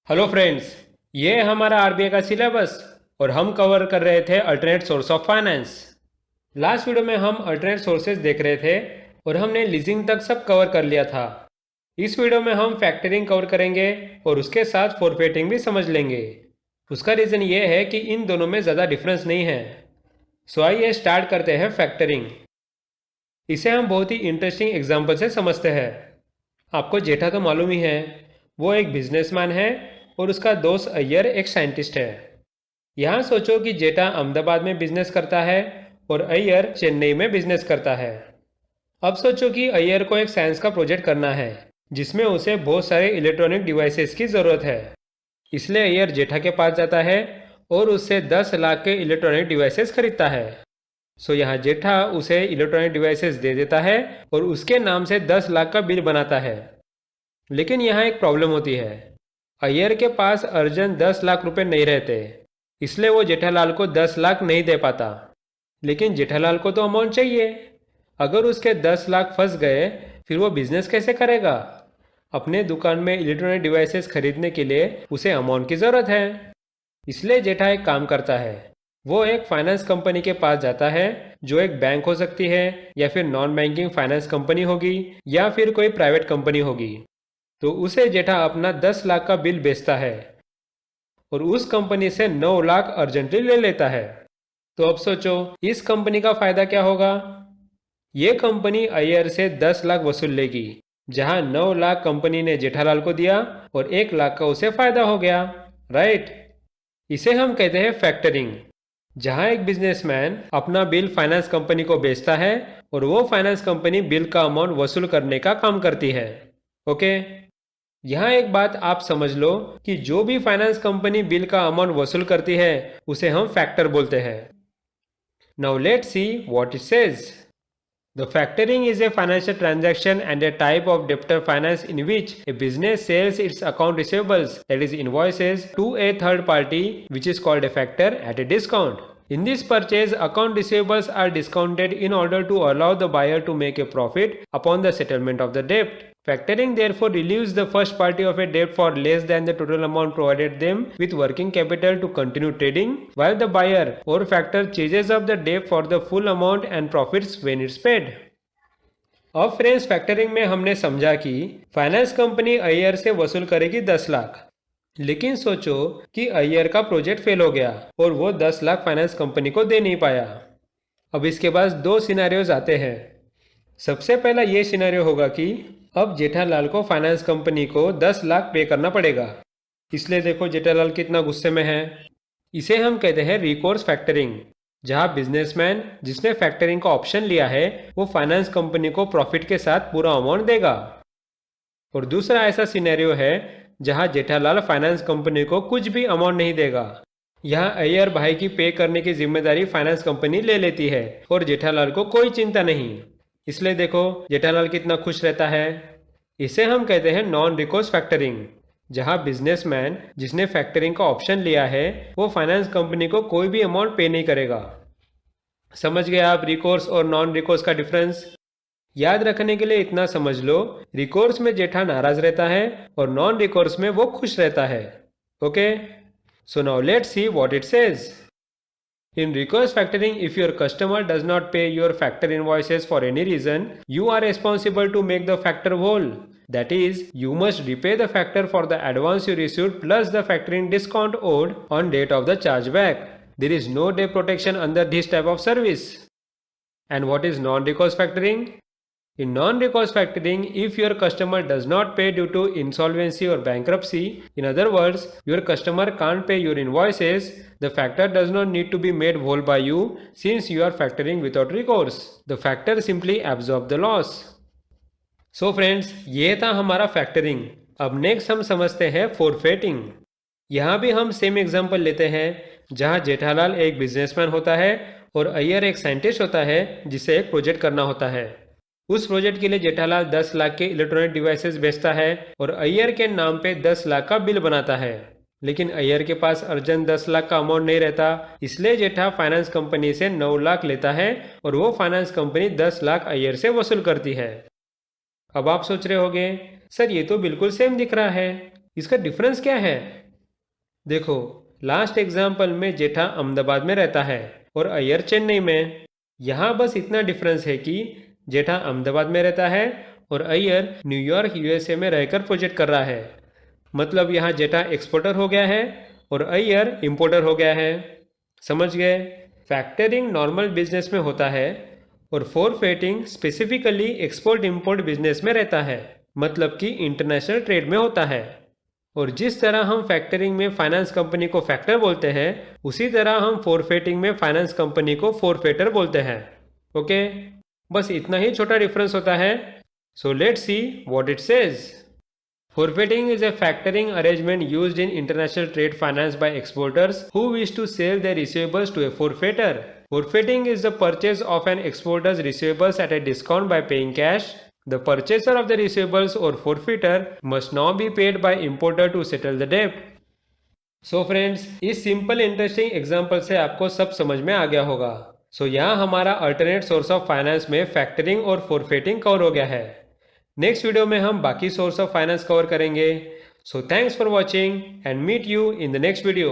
Hello friends, ये है हमारा आरबीआई का सिलेबस और हम कवर कर रहे थे alternate source of finance. Last video में हम अल्टरनेट सोर्सेज देख रहे थे और हमने लीजिंग तक सब कवर कर लिया था। इस वीडियो में हम फैक्टरिंग कवर करेंगे और उसके साथ फॉरफेटिंग भी समझ लेंगे। उसका रीज़न ये है कि इन दोनों में ज़्यादा डिफरेंस नहीं है। सो आइए स्टार्ट करते हैं फैक्टरिंग। इसे हम बहुत ही इंटरेस्टिंग एग्जाम्पल से समझते हैं। आपको जेठा तो मालूम ही है, वो एक बिजनेसमैन है और उसका दोस्त अय्यर एक साइंटिस्ट है। यहाँ सोचो कि जेठा अहमदाबाद में बिजनेस करता है और अय्यर चेन्नई में बिजनेस करता है। अब सोचो कि अय्यर को एक साइंस का प्रोजेक्ट करना है जिसमें उसे बहुत सारे इलेक्ट्रॉनिक डिवाइसेस की ज़रूरत है। इसलिए अय्यर जेठा के पास जाता है और उससे 10 लाख के इलेक्ट्रॉनिक डिवाइसेस खरीदता है। सो यहाँ जेठा उसे इलेक्ट्रॉनिक डिवाइसेस दे देता है और उसके नाम से 10 लाख का बिल बनाता है। लेकिन यहाँ एक प्रॉब्लम होती है। अय्यर के पास अर्जेंट 10 लाख रुपए नहीं रहते, इसलिए वो जेठालाल को 10 लाख नहीं दे पाता। लेकिन जेठालाल को तो अमाउंट चाहिए। अगर उसके 10 लाख फंस गए फिर वो बिजनेस कैसे करेगा? अपने दुकान में इलेक्ट्रॉनिक डिवाइसेस खरीदने के लिए उसे अमाउंट की ज़रूरत है। इसलिए जेठा एक काम करता है, वो एक फाइनेंस कंपनी के पास जाता है, जो एक बैंक हो सकती है या फिर नॉन बैंकिंग फाइनेंस कंपनी होगी या फिर कोई प्राइवेट कंपनी होगी। तो उसे जेठा अपना 10 लाख का बिल बेचता है और उस कंपनी से 9 लाख अर्जेंटली ले लेता है। तो अब सोचो इस कंपनी का फायदा क्या होगा? ये कंपनी अय्यर से 10 लाख वसूल लेगी, जहां 9 लाख कंपनी ने जेठालाल को दिया और 1 लाख का उसे फायदा हो गया, राइट? इसे हम कहते हैं फैक्टरिंग, जहां एक बिजनेसमैन अपना बिल फाइनेंस कंपनी को बेचता है और वो फाइनेंस कंपनी बिल का अमाउंट वसूल करने का काम करती है। ओके, यहाँ एक बात आप समझ लो कि जो भी फाइनेंस कंपनी बिल का अमाउंट वसूल करती है उसे हम फैक्टर बोलते हैं। Now let's see what it says. The factoring is a financial transaction and a type of debtor finance in which a business sells its account receivables, that is invoices, to a third party, which is called a factor, at a discount. In this purchase, account receivables are discounted in order to allow the buyer to make a profit upon the settlement of the debt. Factoring therefore relieves the first party of a debt for less than the total amount, provided them with working capital to continue trading, while the buyer or factor chases up the debt for the full amount and profits when it's paid. अब friends, factoring में हमने समझा कि finance company Iyer से वसूल करेगी 10 लाख। लेकिन सोचो कि अय्यर का प्रोजेक्ट फेल हो गया और वो 10 लाख फाइनेंस कंपनी को दे नहीं पाया। अब इसके पास दो सिनेरियोज आते हैं। सबसे पहला ये सिनेरियो होगा कि अब जेठालाल को फाइनेंस कंपनी को 10 लाख पे करना पड़ेगा। इसलिए देखो जेठालाल कितना गुस्से में है। इसे हम कहते हैं रिकोर्स फैक्टरिंग, जहां बिजनेसमैन जिसने फैक्टरिंग का ऑप्शन लिया है वो फाइनेंस कंपनी को प्रॉफिट के साथ पूरा अमाउंट देगा। और दूसरा ऐसा सिनेरियो है जहां जेठालाल फाइनेंस कंपनी को कुछ भी अमाउंट नहीं देगा। यहाँ अय्यर भाई की पे करने की जिम्मेदारी फाइनेंस कंपनी ले लेती है और जेठालाल को कोई चिंता नहीं। इसलिए देखो जेठालाल कितना खुश रहता है। इसे हम कहते हैं नॉन रिकोर्स फैक्टरिंग, जहां बिजनेसमैन जिसने फैक्टरिंग का ऑप्शन लिया है वो फाइनेंस कंपनी को कोई भी अमाउंट पे नहीं करेगा। समझ गए आप रिकोर्स और नॉन रिकोर्स का डिफरेंस? याद रखने के लिए इतना समझ लो, रिकोर्स में जेठा नाराज रहता है और नॉन रिकोर्स में वो खुश रहता है। Okay, so now let's see what it says. In recourse factoring, if your customer does not pay your factor invoices for any reason, you are responsible to make the factor whole. That is, you must repay the factor for the advance you received plus the factoring discount owed on date of the chargeback. There is no debt protection under this type of service. And what is non-recourse factoring? In non-recourse factoring, if your customer does not pay due to insolvency or bankruptcy, in other words, your customer can't pay your invoices, the factor does not need to be made whole by you since you are factoring without recourse. The factor simply absorbs the loss. So friends, ये था हमारा factoring. अब next हम समझते हैं फॉरफेटिंग। यहाँ भी हम सेम एग्जाम्पल लेते हैं, जहाँ जेठालाल एक बिजनेसमैन होता है और अय्यर एक साइंटिस्ट होता है जिसे एक प्रोजेक्ट करना होता है। उस प्रोजेक्ट के लिए जेठालाल 10 लाख के इलेक्ट्रॉनिक डिवाइसेस बेचता है और अय्यर के नाम पे 10 लाख का बिल बनाता है। लेकिन अय्यर के पास अर्जेंट 10 लाख का अमाउंट नहीं रहता, इसलिए जेठा फाइनेंस कंपनी से 9 लाख लेता है और वो फाइनेंस कंपनी 10 लाख अय्यर से वसूल करती है। अब आप सोच रहे होंगे, सर ये तो बिल्कुल सेम दिख रहा है, इसका डिफरेंस क्या है? देखो, लास्ट एग्जाम्पल में जेठा अहमदाबाद में रहता है और अय्यर चेन्नई में। यहाँ बस इतना डिफरेंस है कि जेठा अहमदाबाद में रहता है और अय्यर न्यूयॉर्क यूएसए में रहकर प्रोजेक्ट कर रहा है। मतलब यहाँ जेठा एक्सपोर्टर हो गया है और अय्यर इंपोर्टर हो गया है। समझ गए? फैक्टरिंग नॉर्मल बिजनेस में होता है और फॉरफेटिंग स्पेसिफिकली एक्सपोर्ट इंपोर्ट बिजनेस में रहता है, मतलब कि इंटरनेशनल ट्रेड में होता है। और जिस तरह हम फैक्टरिंग में फाइनेंस कंपनी को फैक्टर बोलते हैं, उसी तरह हम फॉरफेटिंग में फाइनेंस कंपनी को फॉरफेटर बोलते हैं। ओके, बस इतना ही छोटा डिफरेंस होता है। So let's see what it says. Forfeiting is a factoring arrangement used in international trade finance by exporters who wish to sell their receivables to a forfeiter. Forfeiting is the purchase of an exporter's receivables at a discount by paying cash. The purchaser of the receivables or forfeiter must now be paid by importer to settle the debt. So friends, इस simple interesting example से आपको सब समझ में आ गया होगा। यहाँ हमारा अल्टरनेट सोर्स ऑफ फाइनेंस में फैक्टरिंग और फॉरफेटिंग कवर हो गया है। नेक्स्ट वीडियो में हम बाकी सोर्स ऑफ फाइनेंस कवर करेंगे। So thanks for watching and meet you in the next video.